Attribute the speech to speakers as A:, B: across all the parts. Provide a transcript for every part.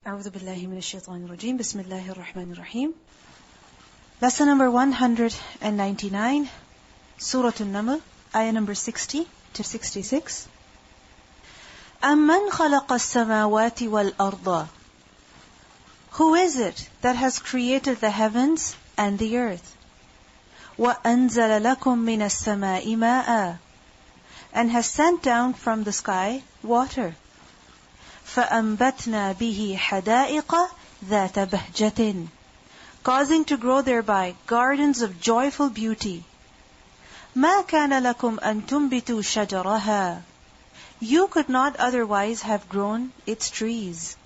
A: أعوذ بالله من الشيطان الرجيم. بسم الله الرحمن الرحيم. Lesson number 199, Surah An-Naml, ayah number 60 to 66. أَمَّنْ خَلَقَ السَّمَاوَاتِ وَالْأَرْضَ. Who is it that has created the heavens and the earth? وَأَنزَلَ لَكُم مِّنَ السَّمَاءِ مَاءً. And has sent down from the sky water. فَأَنبَتْنَا بِهِ حَدَائِقَ ذَاتَ بَهْجَةٍ. Causing to grow thereby gardens of joyful beauty. مَا كَانَ لَكُمْ أَن تُنبِتُوا شَجَرَهَا. You could not otherwise have grown its trees.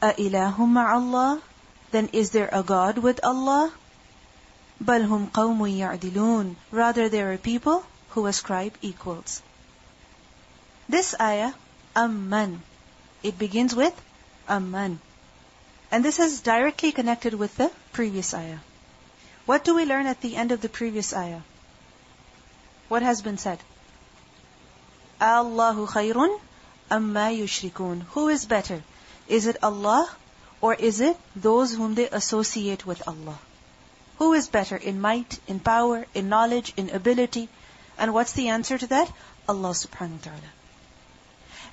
A: أَإِلَهٌ مَعَ اللَّهِ. Then is there a God with Allah? بَلْ هُمْ قَوْمٌ يَعْدِلُونَ. Rather there are people who ascribe equals. This ayah, Amman, it begins with Amman. And this is directly connected with the previous ayah. What do we learn at the end of the previous ayah? What has been said? Allahu khayrun amma yushrikun. Who is better? Is it Allah or is it those whom they associate with Allah? Who is better in might, in power, in knowledge, in ability? And what's the answer to that? Allah subhanahu wa ta'ala.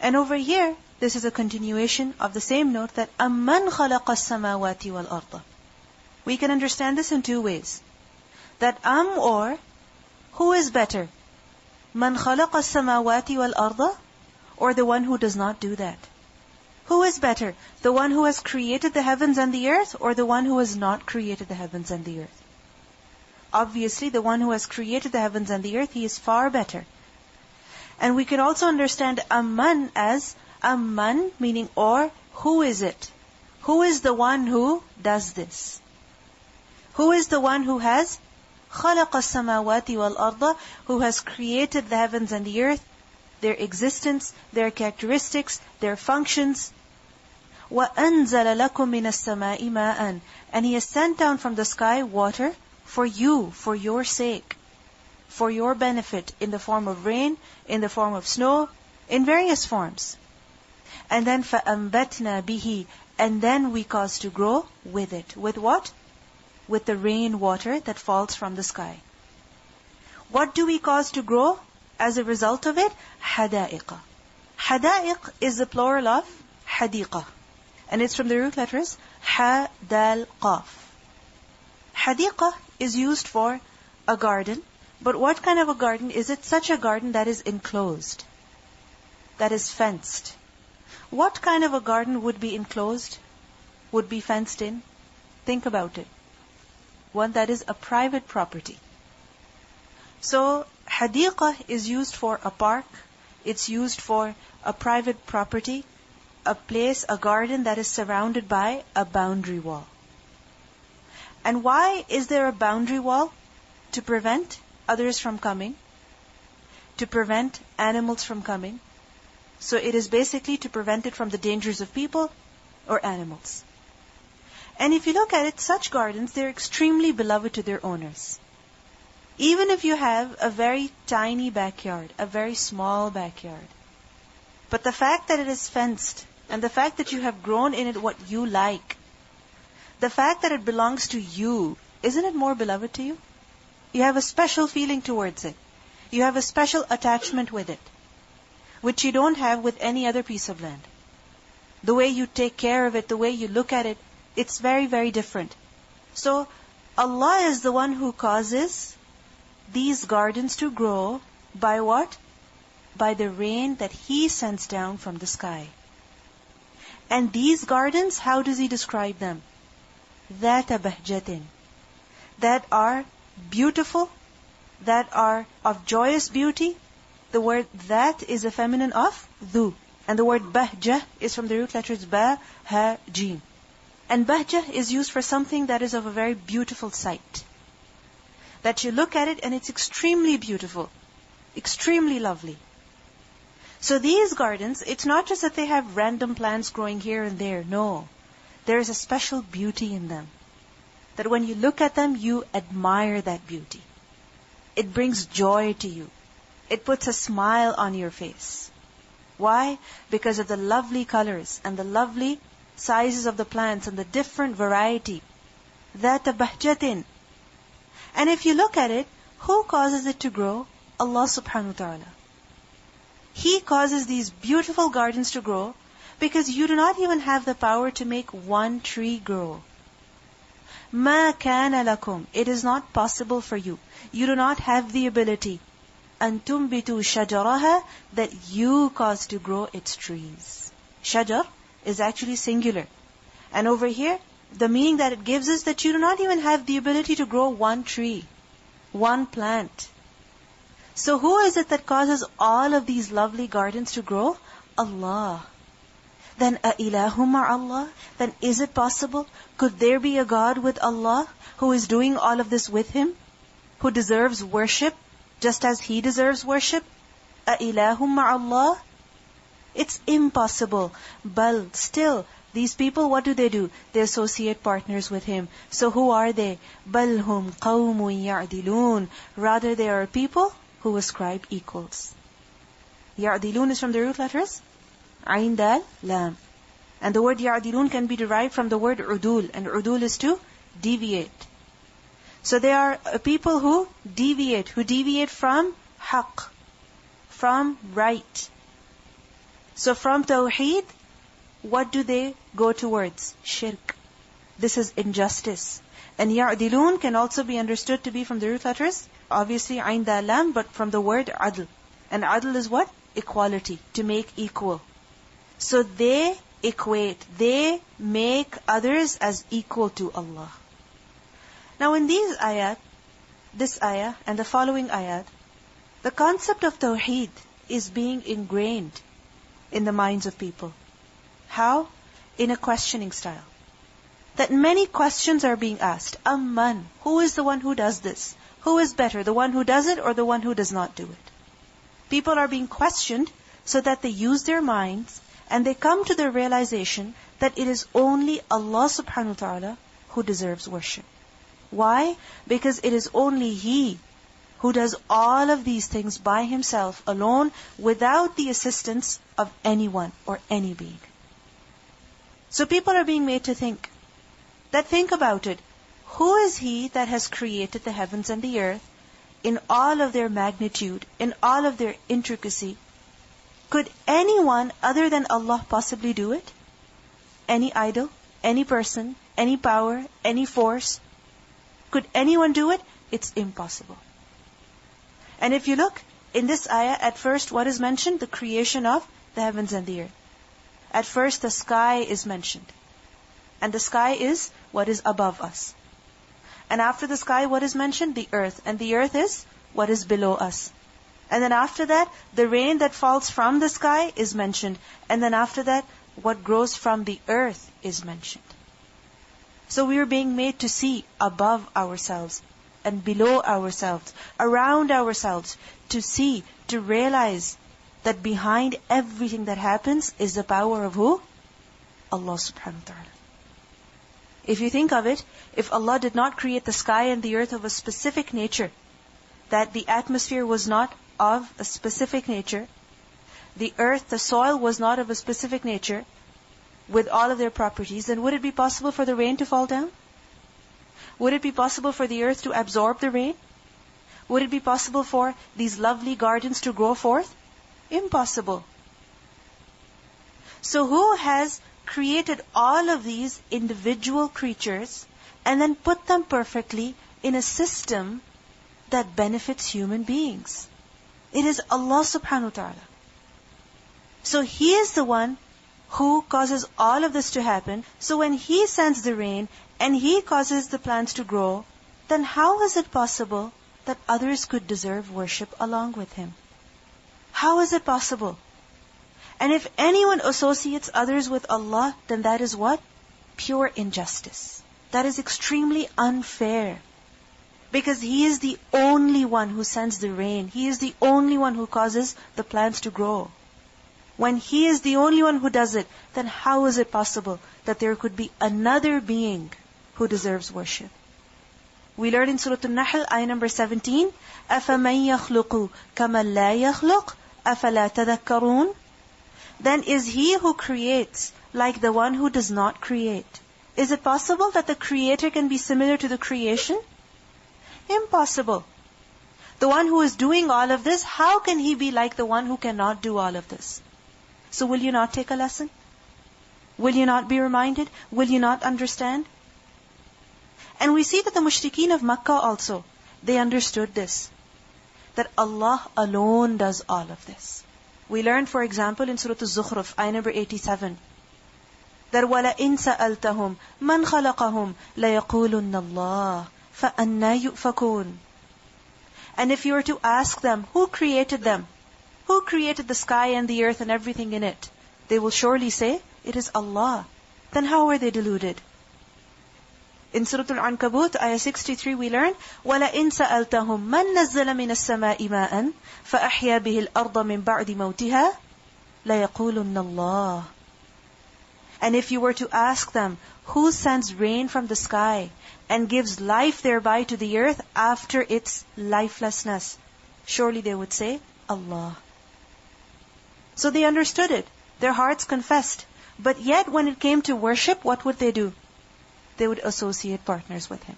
A: And over here, this is a continuation of the same note that أَمَّنْ خَلَقَ السَّمَاوَاتِ وَالْأَرْضَ. We can understand this in two ways. That or, who is better? مَنْ خَلَقَ السَّمَاوَاتِ وَالْأَرْضَ, or the one who does not do that? Who is better? The one who has created the heavens and the earth, or the one who has not created the heavens and the earth? Obviously, the one who has created the heavens and the earth, he is far better. And we can also understand Amman as Amman, meaning or, who is it? Who is the one who does this? Who is the one who has خَلَقَ السَّمَاوَاتِ وَالْأَرْضَ, who has created the heavens and the earth, their existence, their characteristics, their functions. وَأَنزَلَ لَكُم مِّنَ السَّمَاءِ مَاءً. And He has sent down from the sky water for you, for your sake, for your benefit, in the form of rain, in the form of snow, in various forms. And then فَأَنبَتْنَا بِهِ. And then we cause to grow with it. With what? With the rain water that falls from the sky. What do we cause to grow as a result of it? حَدَائِقَ. حَدَائِق is the plural of حَدِيقَة. And it's from the root letters Ha, Dal, Qaf. حَدِيقَة is used for a garden. But what kind of a garden? Is it such a garden that is enclosed? That is fenced? What kind of a garden would be enclosed? Would be fenced in? Think about it. One that is a private property. So, hadiqa is used for a park. It's used for a private property, a place, a garden that is surrounded by a boundary wall. And why is there a boundary wall? To prevent others from coming, to prevent animals from coming. So it is basically to prevent it from the dangers of people or animals. And if you look at it, such gardens, they're extremely beloved to their owners. Even if you have a very tiny backyard, a very small backyard. But the fact that it is fenced, and the fact that you have grown in it what you like, the fact that it belongs to you, isn't it more beloved to you? You have a special feeling towards it. You have a special attachment with it, which you don't have with any other piece of land. The way you take care of it, the way you look at it, it's very, very different. So, Allah is the one who causes these gardens to grow by what? By the rain that He sends down from the sky. And these gardens, how does He describe them? ذَاتَ بَهْجَةٍ. That are beautiful, that are of joyous beauty. The word that is a feminine of dhu. And the word bahjah is from the root letters ba, ha, jim. And bahjah is used for something that is of a very beautiful sight. That you look at it and it's extremely beautiful, extremely lovely. So these gardens, it's not just that they have random plants growing here and there. No. There is a special beauty in them. That when you look at them, you admire that beauty. It brings joy to you. It puts a smile on your face. Why? Because of the lovely colors and the lovely sizes of the plants and the different variety. ذَاتَ بَهْجَةٍ. And if you look at it, who causes it to grow? Allah subhanahu wa ta'ala. He causes these beautiful gardens to grow because you do not even have the power to make one tree grow. مَا كَانَ لَكُمْ. It is not possible for you. You do not have the ability أَن تُنْبِتُوا شَجَرَهَا, that you cause to grow its trees. Shajar is actually singular. And over here, the meaning that it gives is that you do not even have the ability to grow one tree, one plant. So who is it that causes all of these lovely gardens to grow? Allah. Then أَإِلَهُ مَعَ اللَّهِ. Then is it possible? Could there be a God with Allah who is doing all of this with Him? Who deserves worship just as He deserves worship? أَإِلَهُ مَعَ اللَّهِ. It's impossible. But still, these people, what do? They associate partners with Him. So who are they? بَلْ هُمْ قَوْمٌ يَعْدِلُونَ. Rather, they are people who ascribe equals. يَعْدِلُونَ is from the root letters Ain, Dal, Lam. And the word يَعْدِلُونَ can be derived from the word udul. And udul is to deviate. So they are people who deviate from haqq, from right. So from tawheed, what do they go towards? Shirk. This is injustice. And يَعْدِلُونَ can also be understood to be from the root letters, obviously Ain, Dal, Lam, but from the word adl. And adl is what? Equality, to make equal. So they equate, they make others as equal to Allah. Now in these ayat, this ayah and the following ayat, the concept of tawheed is being ingrained in the minds of people. How? In a questioning style. That many questions are being asked. Amman, who is the one who does this? Who is better, the one who does it or the one who does not do it? People are being questioned so that they use their minds and they come to the realization that it is only Allah subhanahu wa ta'ala who deserves worship. Why? Because it is only He who does all of these things by Himself alone without the assistance of anyone or any being. So people are being made to think about it. Who is He that has created the heavens and the earth in all of their magnitude, in all of their intricacy? Could anyone other than Allah possibly do it? Any idol, any person, any power, any force? Could anyone do it? It's impossible. And if you look in this ayah, at first what is mentioned? The creation of the heavens and the earth. At first the sky is mentioned. And the sky is what is above us. And after the sky, what is mentioned? The earth. And the earth is what is below us. And then after that, the rain that falls from the sky is mentioned. And then after that, what grows from the earth is mentioned. So we are being made to see above ourselves and below ourselves, around ourselves, to see, to realize that behind everything that happens is the power of who? Allah subhanahu wa ta'ala. If you think of it, if Allah did not create the sky and the earth of a specific nature, that the atmosphere was not of a specific nature, the earth, the soil was not of a specific nature, with all of their properties, then would it be possible for the rain to fall down? Would it be possible for the earth to absorb the rain? Would it be possible for these lovely gardens to grow forth? Impossible. So who has created all of these individual creatures and then put them perfectly in a system that benefits human beings? It is Allah subhanahu wa ta'ala. So He is the one who causes all of this to happen. So when He sends the rain and He causes the plants to grow, then how is it possible that others could deserve worship along with Him? How is it possible? And if anyone associates others with Allah, then that is what? Pure injustice. That is extremely unfair. Because He is the only one who sends the rain. He is the only one who causes the plants to grow. When He is the only one who does it, then how is it possible that there could be another being who deserves worship? We learn in Surah An-Naml, ayah number 17, أَفَمَنْ يَخْلُقُ كَمَنْ لَا يَخْلُقُ أَفَلَا تَذَكَّرُونَ. Then is He who creates like the one who does not create? Is it possible that the creator can be similar to the creation? Impossible. The one who is doing all of this, how can he be like the one who cannot do all of this? So will you not take a lesson? Will you not be reminded? Will you not understand? And we see that the mushrikeen of Makkah also, they understood this, that Allah alone does all of this. We learned, for example, in Surah Az-Zukhruf, ayah number 87, that وَلَئِن سَأَلْتَهُمْ مَنْ خَلَقَهُمْ لَيَقُولُنَّ اللَّهِ فَأَنَّى يُؤْفَكُونَ. And if you were to ask them, who created them? Who created the sky and the earth and everything in it? They will surely say, it is Allah. Then how are they deluded? In Surah Al-Ankabut, ayah 63, we learn, وَلَئِن سَأَلْتَهُمْ مَنْ نَزَّلَ مِنَ السَّمَاءِ مَاءً فَأَحْيَا بِهِ الْأَرْضَ مِنْ بَعْدِ مَوْتِهَا لَيَقُولُنَّ اللَّهِ. And if you were to ask them, who sends rain from the sky and gives life thereby to the earth after its lifelessness? Surely they would say, Allah. So they understood it. Their hearts confessed. But yet when it came to worship, what would they do? They would associate partners with Him.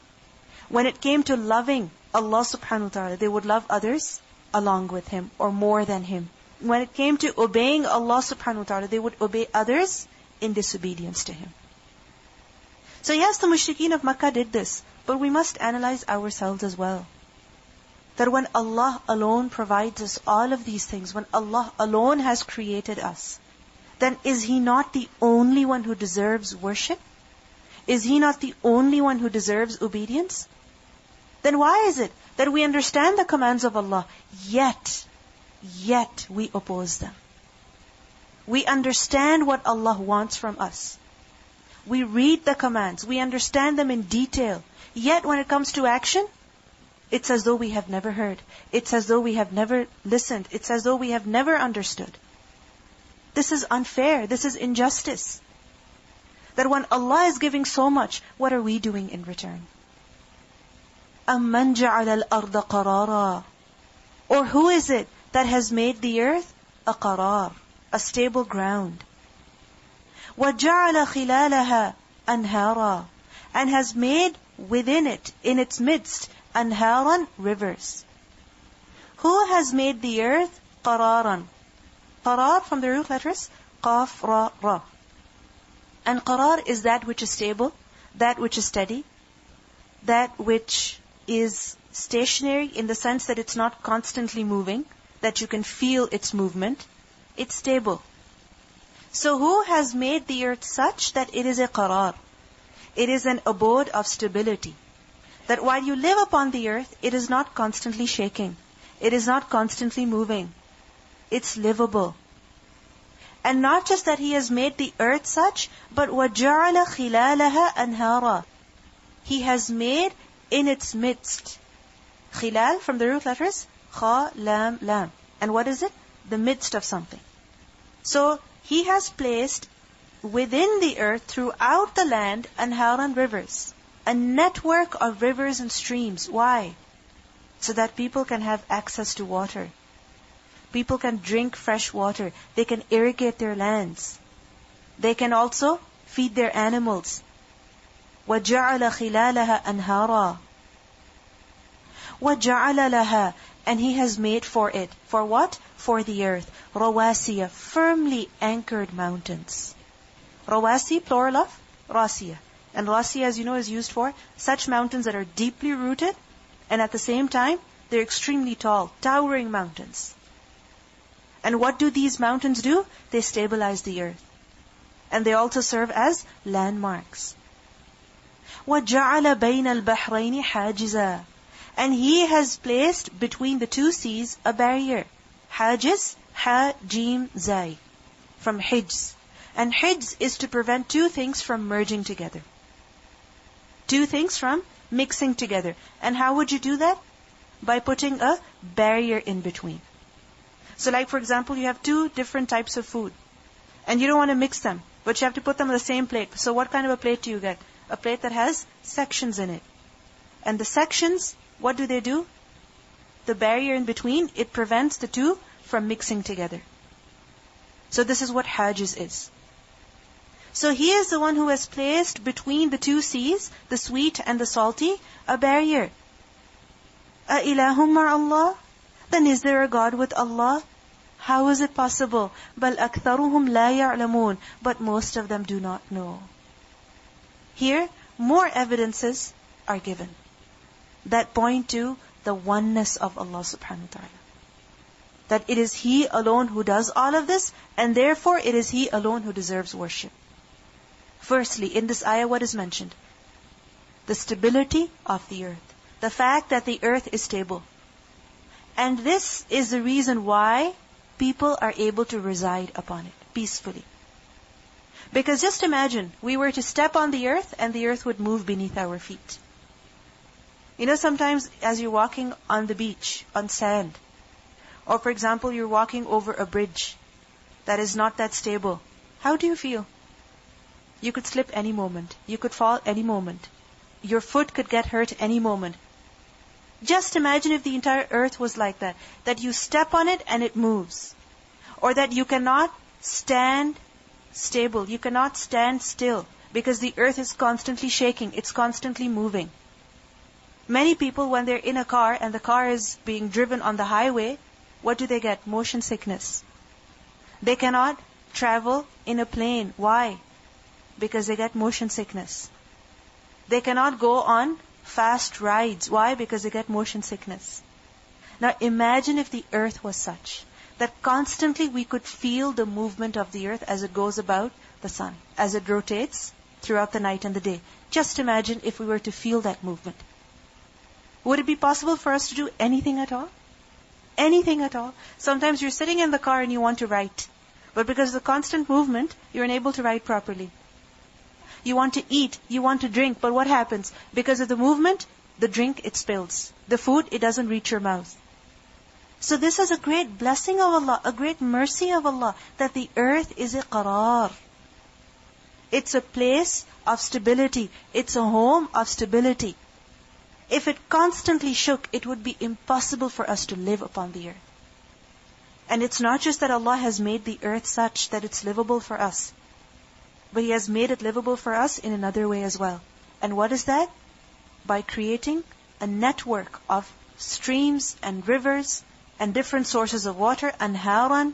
A: When it came to loving Allah subhanahu wa ta'ala, they would love others along with Him or more than Him. When it came to obeying Allah subhanahu wa ta'ala, they would obey others in disobedience to Him. So yes, the mushrikeen of Makkah did this, but we must analyze ourselves as well. That when Allah alone provides us all of these things, when Allah alone has created us, then is He not the only one who deserves worship? Is He not the only one who deserves obedience? Then why is it that we understand the commands of Allah, yet we oppose them? We understand what Allah wants from us. We read the commands, we understand them in detail. Yet when it comes to action, it's as though we have never heard. It's as though we have never listened. It's as though we have never understood. This is unfair. This is injustice. That when Allah is giving so much, what are we doing in return? أَمَّنْ جَعَلَ الْأَرْضَ قَرَارًا. Or who is it that has made the earth a qarar, a stable ground? وَجَعَلَ خِلَالَهَا أَنْهَارًا. And has made within it, in its midst, anharan, rivers. Who has made the earth qararan? Qarar from the root letters, qaf, ra, ra. And qarar is that which is stable, that which is steady, that which is stationary in the sense that it's not constantly moving, that you can feel its movement. It's stable. So who has made the earth such that it is a qarar? It is an abode of stability. That while you live upon the earth, it is not constantly shaking. It is not constantly moving. It's livable. And not just that He has made the earth such, but وَجَعَلَ خِلَالَهَا أَنْهَارًا. He has made in its midst. Khilal from the root letters, kha, lam, lam. And what is it? The midst of something. So He has placed within the earth, throughout the land, anharan, rivers. A network of rivers and streams. Why? So that people can have access to water. People can drink fresh water. They can irrigate their lands. They can also feed their animals. وَجَعَلَ خِلَالَهَا أَنْهَارًا. وَجَعَلَ لَهَا. And He has made for it. For what? For the earth. رَوَاسِيَ. Firmly anchored mountains. Rawasi, plural of Rasiya. And Rasiya, as you know, is used for such mountains that are deeply rooted, and at the same time, they're extremely tall, towering mountains. And what do these mountains do? They stabilize the earth. And they also serve as landmarks. وَجَعَلَ بَيْنَ الْبَحْرَيْنِ حَاجِزًا. And He has placed between the two seas a barrier. Hajiz, ha, jim, zai. From hijz. And hijz is to prevent two things from merging together. Two things from mixing together. And how would you do that? By putting a barrier in between. So like for example, you have two different types of food. And you don't want to mix them. But you have to put them on the same plate. So what kind of a plate do you get? A plate that has sections in it. And the sections, what do? The barrier in between, it prevents the two from mixing together. So this is what hajiz is. So He is the one who has placed between the two seas, the sweet and the salty, a barrier. أَإِلَهٌ مَعَ اللَّهِ? Then is there a God with Allah? How is it possible? بَلْ أَكْثَرُهُمْ لَا يَعْلَمُونَ. But most of them do not know. Here, more evidences are given that point to the oneness of Allah subhanahu wa ta'ala. That it is He alone who does all of this, and therefore it is He alone who deserves worship. Firstly, in this ayah, what is mentioned? The stability of the earth. The fact that the earth is stable. And this is the reason why people are able to reside upon it peacefully. Because just imagine, we were to step on the earth and the earth would move beneath our feet. You know, sometimes as you're walking on the beach, on sand, or for example, you're walking over a bridge that is not that stable, how do you feel? You could slip any moment. You could fall any moment. Your foot could get hurt any moment. Just imagine if the entire earth was like that. That you step on it and it moves. Or that you cannot stand stable. You cannot stand still. Because the earth is constantly shaking. It's constantly moving. Many people, when they're in a car and the car is being driven on the highway, what do they get? Motion sickness. They cannot travel in a plane. Why? Because they get motion sickness. They cannot go on fast rides. Why? Because they get motion sickness. Now imagine if the earth was such that constantly we could feel the movement of the earth as it goes about the sun, as it rotates throughout the night and the day. Just imagine if we were to feel that movement. Would it be possible for us to do anything at all? Anything at all? Sometimes you're sitting in the car and you want to write. But because of the constant movement, you're unable to write properly. You want to eat, you want to drink, but what happens? Because of the movement, the drink, it spills. The food, it doesn't reach your mouth. So this is a great blessing of Allah, a great mercy of Allah, that the earth is a qarar. It's a place of stability. It's a home of stability. If it constantly shook, it would be impossible for us to live upon the earth. And it's not just that Allah has made the earth such that it's livable for us, but He has made it livable for us in another way as well. And what is that? By creating a network of streams and rivers and different sources of water, anharan,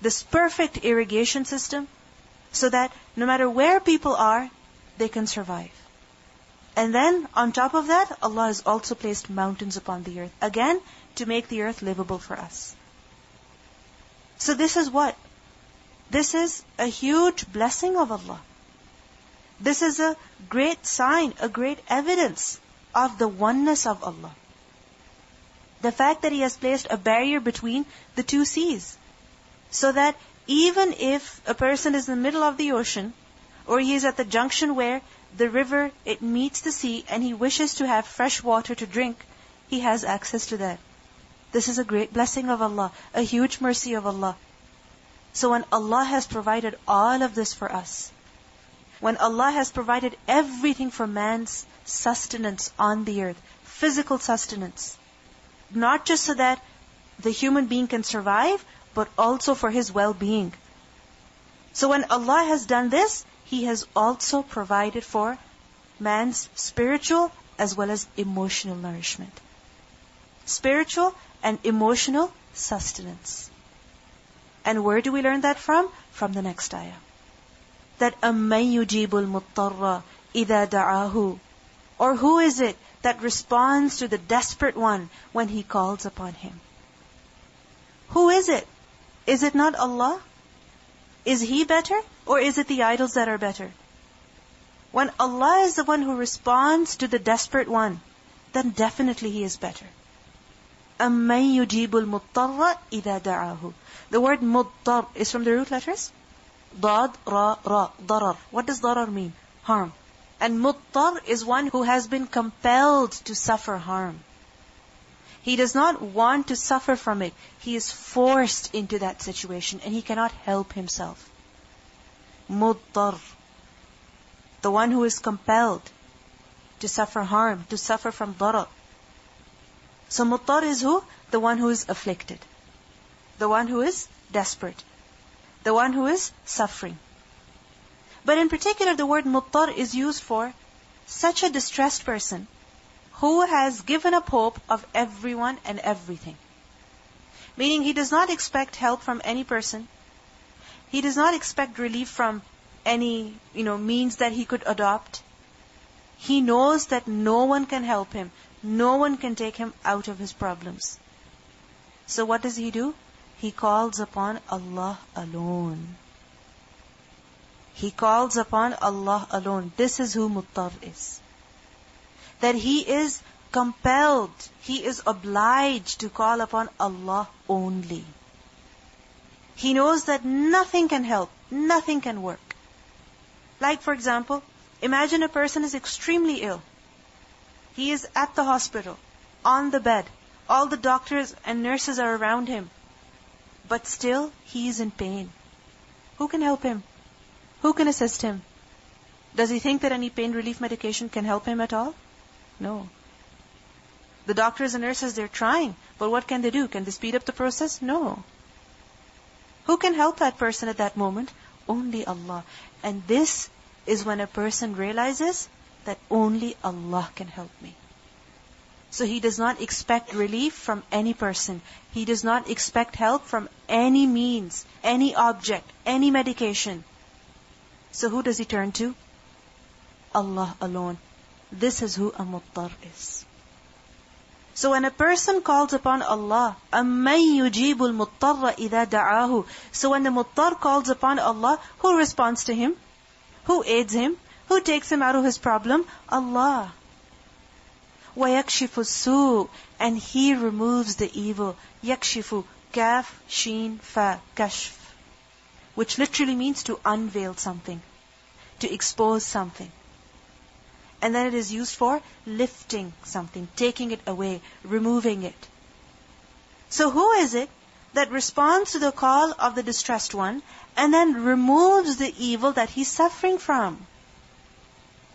A: this perfect irrigation system, so that no matter where people are, they can survive. And then, on top of that, Allah has also placed mountains upon the earth, again, to make the earth livable for us. So this is what? This is a huge blessing of Allah. This is a great sign, a great evidence of the oneness of Allah. The fact that He has placed a barrier between the two seas. So that even if a person is in the middle of the ocean, or he is at the junction where the river, it meets the sea, and he wishes to have fresh water to drink, he has access to that. This is a great blessing of Allah, a huge mercy of Allah. So when Allah has provided all of this for us, when Allah has provided everything for man's sustenance on the earth, physical sustenance, not just so that the human being can survive, but also for his well-being. So when Allah has done this, He has also provided for man's spiritual as well as emotional nourishment. Spiritual and emotional sustenance. And where do we learn that from? From the next ayah. That أَمَّنْ يُجِيبُ الْمُضْطَرَّ إِذَا دَعَاهُ. Or who is it that responds to the desperate one when he calls upon him? Who is it? Is it not Allah? Is He better? Or is it the idols that are better? When Allah is the one who responds to the desperate one, then definitely He is better. أَمَّنْ يُجِيبُ الْمُضْطَرَّ إِذَا دَعَاهُ. The word مُضْطَرْ is from the root letters ضاد, را, را, ضرر. What does ضرر mean? Harm. And مُضْطَرْ is one who has been compelled to suffer harm. He does not want to suffer from it. He is forced into that situation and he cannot help himself. مُضْطَرْ. The one who is compelled to suffer harm, to suffer from ضرر. So مُضْطَرْ is who? The one who is afflicted. The one who is desperate. The one who is suffering. But in particular, the word muttar is used for such a distressed person who has given up hope of everyone and everything. Meaning he does not expect help from any person. He does not expect relief from any, means that he could adopt. He knows that no one can help him. No one can take him out of his problems. So what does he do? He calls upon Allah alone. He calls upon Allah alone. This is who muttar is. That he is compelled, he is obliged to call upon Allah only. He knows that nothing can help, nothing can work. Like for example, imagine a person is extremely ill. He is at the hospital, on the bed. All the doctors and nurses are around him. But still, he is in pain. Who can help him? Who can assist him? Does he think that any pain relief medication can help him at all? No. The doctors and nurses, they're trying. But what can they do? Can they speed up the process? No. Who can help that person at that moment? Only Allah. And this is when a person realizes that only Allah can help me. So he does not expect relief from any person. He does not expect help from any means, any object, any medication. So who does he turn to? Allah alone. This is who a muttar is. So when a person calls upon Allah, أَمَّن يُجِيبُ الْمُضْطَرَّ إِذَا دَعَاهُ. So when the muttar calls upon Allah, who responds to him? Who aids him? Who takes him out of his problem? Allah. وَيَكْشِفُ السُّوء. And He removes the evil. يَكْشِفُ, kaf, sheen, fa, kashf. Which literally means to unveil something. To expose something. And then it is used for lifting something, taking it away, removing it. So who is it that responds to the call of the distressed one and then removes the evil that he's suffering from?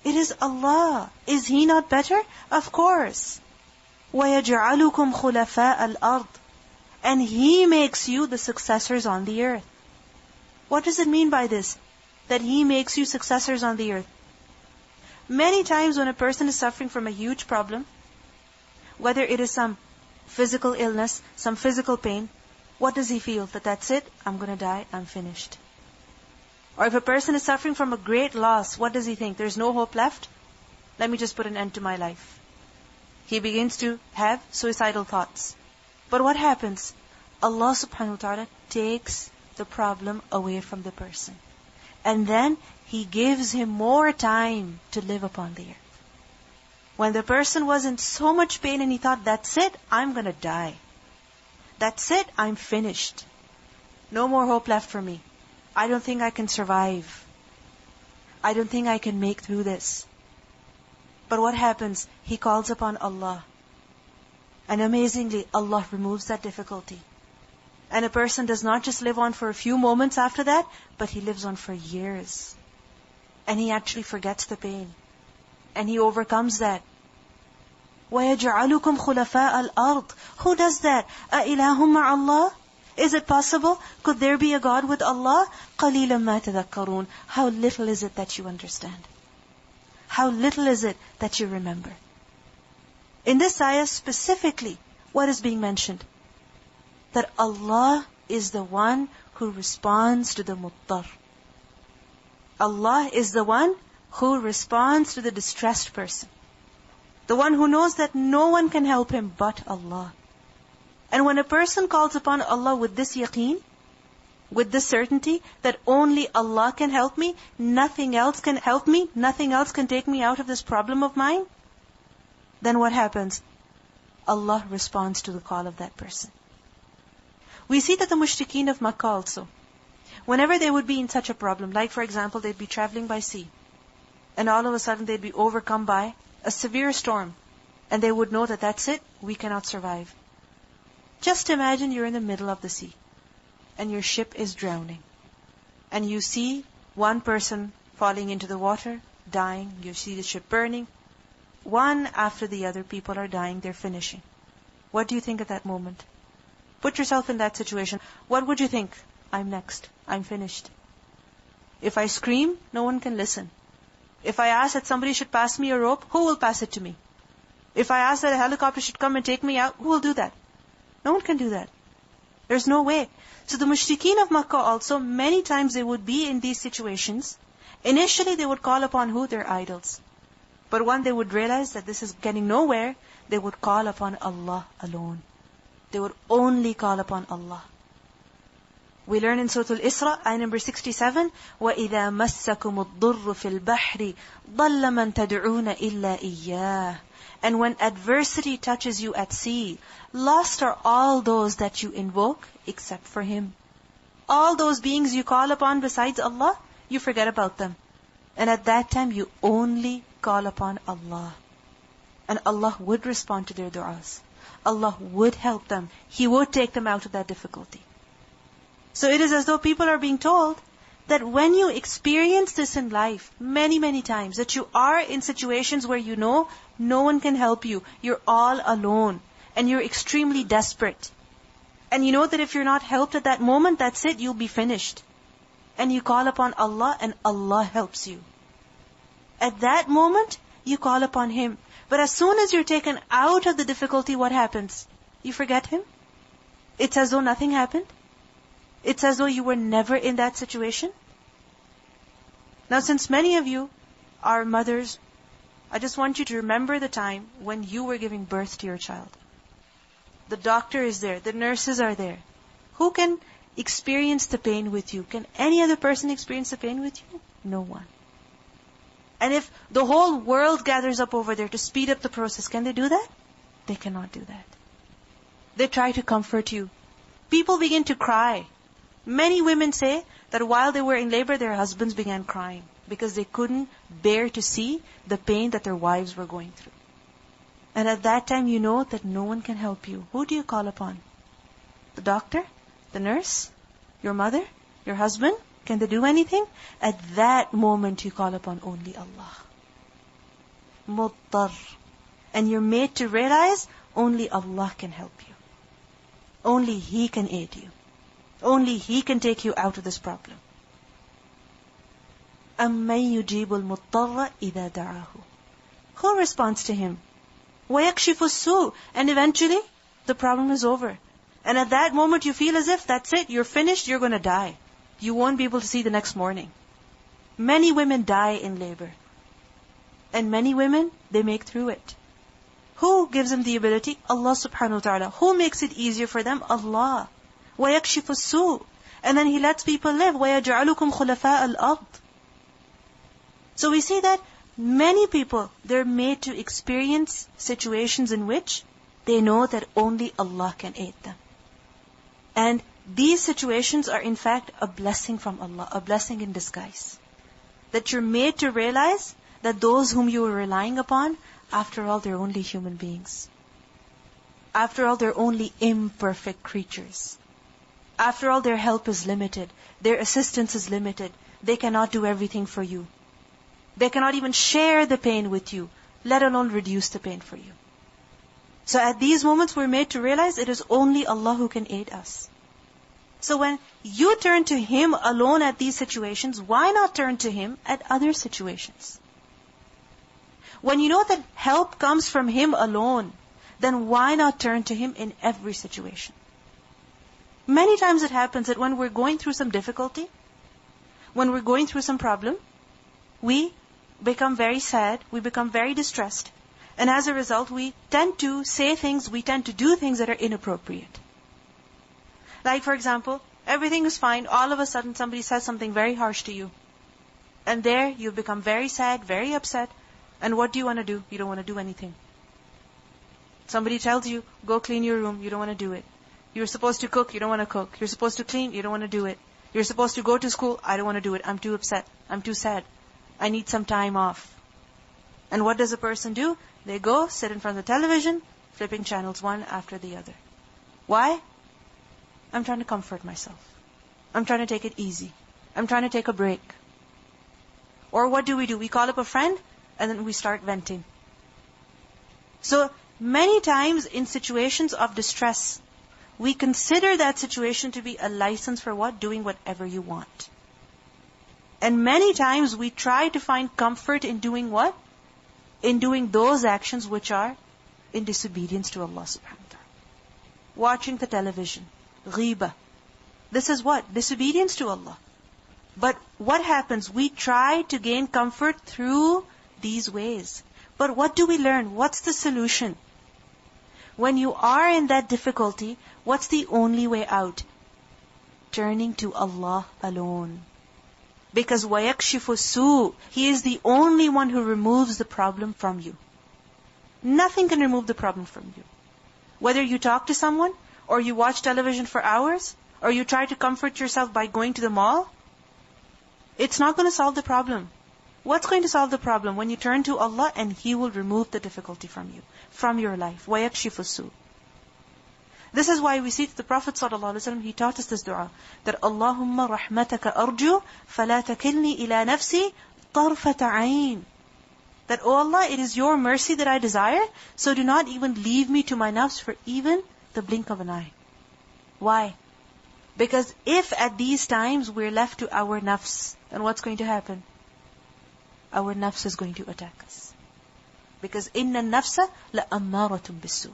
A: It is Allah. Is He not better? Of course. وَيَجْعَلُكُمْ خُلَفَاءَ الْأَرْضِ. And He makes you the successors on the earth. What does it mean by this? That He makes you successors on the earth. Many times when a person is suffering from a huge problem, whether it is some physical illness, some physical pain, what does he feel? That that's it, I'm going to die, I'm finished. Or if a person is suffering from a great loss, what does he think? There's no hope left? Let me just put an end to my life. He begins to have suicidal thoughts. But what happens? Allah subhanahu wa ta'ala takes the problem away from the person. And then He gives him more time to live upon the earth. When the person was in so much pain and he thought, that's it, I'm going to die. That's it, I'm finished. No more hope left for me. I don't think I can survive. I don't think I can make through this. But what happens? He calls upon Allah. And amazingly, Allah removes that difficulty. And a person does not just live on for a few moments after that, but he lives on for years. And he actually forgets the pain. And he overcomes that. وَيَجْعَلُكُمْ خُلَفَاءَ الْأَرْضِ. Who does that? أَإِلَهٌ مَعَ اللَّهِ. Is it possible? Could there be a God with Allah? قَلِيلًا مَا تَذَكَّرُونَ. How little is it that you understand? How little is it that you remember? In this ayah specifically, what is being mentioned? That Allah is the one who responds to the muttar. Allah is the one who responds to the distressed person. The one who knows that no one can help him but Allah. And when a person calls upon Allah with this yaqeen, with this certainty that only Allah can help me, nothing else can help me, nothing else can take me out of this problem of mine, then what happens? Allah responds to the call of that person. We see that the mushrikeen of Makkah also, whenever they would be in such a problem, like for example, they'd be traveling by sea, and all of a sudden they'd be overcome by a severe storm, and they would know that that's it, we cannot survive. Just imagine you're in the middle of the sea, and your ship is drowning, and you see one person falling into the water, dying, you see the ship burning, one after the other people are dying, they're finishing. What do you think at that moment? Put yourself in that situation. What would you think? I'm next. I'm finished. If I scream, no one can listen. If I ask that somebody should pass me a rope, who will pass it to me? If I ask that a helicopter should come and take me out, who will do that? No one can do that. There's no way. So the mushrikeen of Makkah also, many times they would be in these situations. Initially they would call upon who? Their idols. But when they would realize that this is getting nowhere, they would call upon Allah alone. They would only call upon Allah. We learn in Surah Al-Isra, ayah number 67, وَإِذَا مَسَّكُمُ الضُّرُّ فِي الْبَحْرِ ضَلَّ مَنْ تَدْعُونَ إِلَّا إِيَّاهِ. And when adversity touches you at sea, lost are all those that you invoke except for Him. All those beings you call upon besides Allah, you forget about them. And at that time you only call upon Allah. And Allah would respond to their du'as. Allah would help them. He would take them out of that difficulty. So it is as though people are being told that when you experience this in life, many, many times, that you are in situations where you know no one can help you. You're all alone. And you're extremely desperate. And you know that if you're not helped at that moment, that's it, you'll be finished. And you call upon Allah and Allah helps you. At that moment, you call upon Him. But as soon as you're taken out of the difficulty, what happens? You forget Him. It's as though nothing happened. It's as though you were never in that situation. Now, since many of you are mothers, I just want you to remember the time when you were giving birth to your child. The doctor is there. The nurses are there. Who can experience the pain with you? Can any other person experience the pain with you? No one. And if the whole world gathers up over there to speed up the process, can they do that? They cannot do that. They try to comfort you. People begin to cry. Many women say that while they were in labor, their husbands began crying because they couldn't bear to see the pain that their wives were going through. And at that time, you know that no one can help you. Who do you call upon? The doctor? The nurse? Your mother? Your husband? Can they do anything? At that moment, you call upon only Allah. Muttar. And you're made to realize only Allah can help you. Only He can aid you. Only He can take you out of this problem. أَمَّنْ يُجِيبُ الْمُضْطَرَّ إِذَا دَعَاهُ. Who responds to Him? وَيَكْشِفُ السُّوءَ. And eventually, the problem is over. And at that moment, you feel as if that's it, you're finished, you're going to die. You won't be able to see the next morning. Many women die in labor. And many women, they make through it. Who gives them the ability? Allah subhanahu wa ta'ala. Who makes it easier for them? Allah. وَيَكْشِفُ السُّوءَ. And then He lets people live. وَيَجْعَلُكُمْ خُلَفَاءَ الْأَرْضِ. So we see that many people, they're made to experience situations in which they know that only Allah can aid them. And these situations are in fact a blessing from Allah, a blessing in disguise. That you're made to realize that those whom you are relying upon, after all, they're only human beings. After all, they're only imperfect creatures. After all, their help is limited. Their assistance is limited. They cannot do everything for you. They cannot even share the pain with you, let alone reduce the pain for you. So at these moments, we're made to realize it is only Allah who can aid us. So when you turn to Him alone at these situations, why not turn to Him at other situations? When you know that help comes from Him alone, then why not turn to Him in every situation? Many times it happens that when we're going through some difficulty, when we're going through some problem, we become very sad, we become very distressed. And as a result, we tend to say things, we tend to do things that are inappropriate. Like for example, everything is fine, all of a sudden somebody says something very harsh to you. And there you become very sad, very upset. And what do you want to do? You don't want to do anything. Somebody tells you, go clean your room, you don't want to do it. You're supposed to cook, you don't want to cook. You're supposed to clean, you don't want to do it. You're supposed to go to school, I don't want to do it. I'm too upset, I'm too sad. I need some time off. And what does a person do? They go, sit in front of the television, flipping channels one after the other. Why? I'm trying to comfort myself. I'm trying to take it easy. I'm trying to take a break. Or what do? We call up a friend, and then we start venting. So, many times in situations of distress, we consider that situation to be a license for what? Doing whatever you want. And many times we try to find comfort in doing what? In doing those actions which are in disobedience to Allah subhanahu wa ta'ala. Watching the television, ghiba. This is what? Disobedience to Allah. But what happens? We try to gain comfort through these ways. But what do we learn? What's the solution? When you are in that difficulty, what's the only way out? Turning to Allah alone. Because وَيَكْشِفُ السُّوء, He is the only one who removes the problem from you. Nothing can remove the problem from you. Whether you talk to someone, or you watch television for hours, or you try to comfort yourself by going to the mall, it's not going to solve the problem. What's going to solve the problem? When you turn to Allah and He will remove the difficulty from you, from your life. وَيَكْشِفُ السُّوء. This is why we see that the Prophet ﷺ, he taught us this dua, that Allahumma rahmataka arju, fala takilni ila nafsi tarfata ayn. That, oh Allah, it is your mercy that I desire, so do not even leave me to my nafs for even the blink of an eye. Why? Because if at these times we're left to our nafs, then what's going to happen? Our nafs is going to attack us. Because inna nafsa la ammaratum bisu.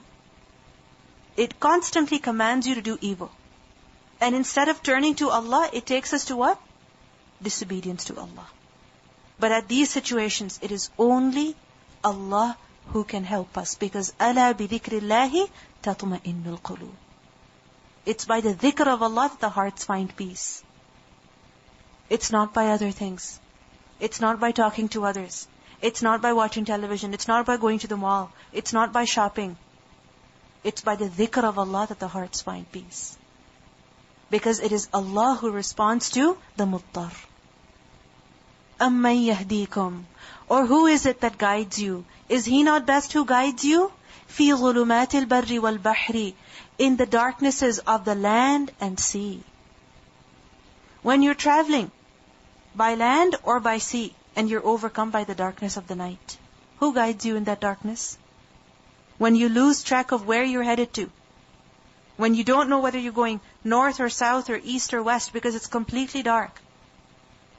A: It constantly commands you to do evil. And instead of turning to Allah, it takes us to what? Disobedience to Allah. But at these situations, it is only Allah who can help us. Because أَلَا بِذِكْرِ اللَّهِ تَطْمَئِنُّ الْقُلُوبِ. It's by the dhikr of Allah that the hearts find peace. It's not by other things. It's not by talking to others. It's not by watching television. It's not by going to the mall. It's not by shopping. It's by the dhikr of Allah that the hearts find peace. Because it is Allah who responds to the muttar. أَمَّنْ يَهْدِيكُمْ. Or who is it that guides you? Is He not best who guides you? فِي ظُلُمَاتِ الْبَرِّ وَالْبَحْرِ. In the darknesses of the land and sea. When you're traveling, by land or by sea, and you're overcome by the darkness of the night, who guides you in that darkness? When you lose track of where you're headed to, when you don't know whether you're going north or south or east or west because it's completely dark,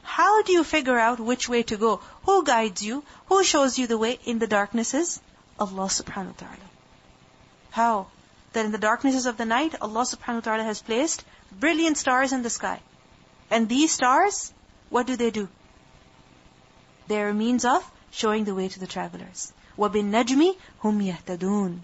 A: how do you figure out which way to go? Who guides you? Who shows you the way in the darknesses? Allah subhanahu wa ta'ala. How? That in the darknesses of the night, Allah subhanahu wa ta'ala has placed brilliant stars in the sky. And these stars, what do? They are a means of showing the way to the travelers. وَبِالنَّجْمِ هُمْ يَهْتَدُونَ.